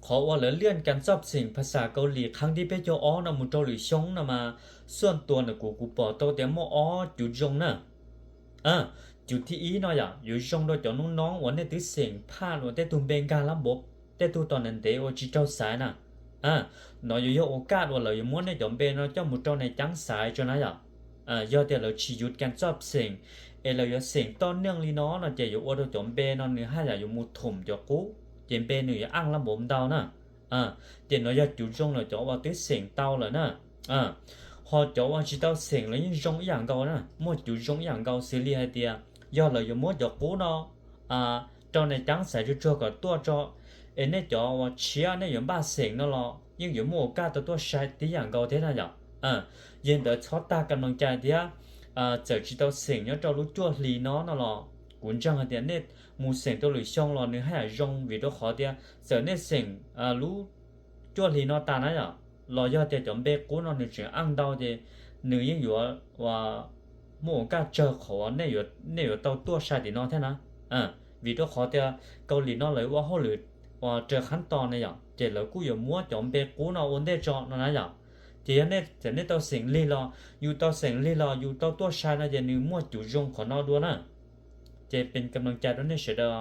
เพราะว่าเราเลื่อนการชอบสิ่งภาษาเกาหลีครั้งที่ไปจออ้อนะมุนเกาหลีชงนะมาส่วนตัวนะกูปอตัวแต่มออ้อจุดจงนะจุดที่อีเนาะอย่าอยู่ชงโดยจอน้องๆวันนี้ติดเสียงพลาดวันแต่ตุนเบงการระบบแต่ตัวตอนนั้นเดโอจิเจ้าสายนะเนาะอยู่โอกาสว่าเราอยู่ม้วนในจอมเบนเนาะเจ้ามุดเจ้าในจังสายจนนะอย่ายอดแต่เราชียุดการชอบเสียงเราอยู่เสียงต้นเนื่องลีเนาะเราจะอยู่ว่าเราจอมเบนเนาะเนื้อให้อย่าอยู่มุดถมจอกูเจมเบนหนึ่งอังระบบดาวนะเจนเราจะจุดจงเราจะว่าติดเสียงเต้าเลยนะhọ choว่าchỉ tao xem lấy những giống dạng cao nè mua chủ giống dạng cao xử lý hay tiệt do là dùng mua giọt cũ nó trong này trắng sẽ cho cả tua cho em này choว่าchia này dùng ba xem nó lo nhưng dùng mua cả tua sai tí dạng cao thế nào vậy hiện tại cho ta cần bằng trái tiệt giờ chỉ tao xem nhớ cho lúc chua lì nó lo cuốn trăng hay tiệt này mua xem tao lười xong lo nữa hay là giống vì đó khó tiệt giờ này xem lúc chua lì nó ta nói vậyรอยอดแต่จอมเบกูนอนหนึ่งเสียงอังดาวเจหนึ่งยังอยู่ว่าหมู่ก้าเจอขอเนี่ยอยู่เตาตัวชาตินอแท้นะvì đó khó thì câu lý nó lấyว่าhọ lử và chờขั้นตอนnày vậy chỉ là cúอยู่มัวจอมเบกูnó ổn định cho nó nói vậy chỉ nên chỉ nên tao sinh lý loอยู่tao sinh lý loอยู่เตาตัวชาตินะจะหนึ่งมัวจู่จงขอnóด้วยนะจะเป็นกำลังใจด้วยเนี่ยเสียดาย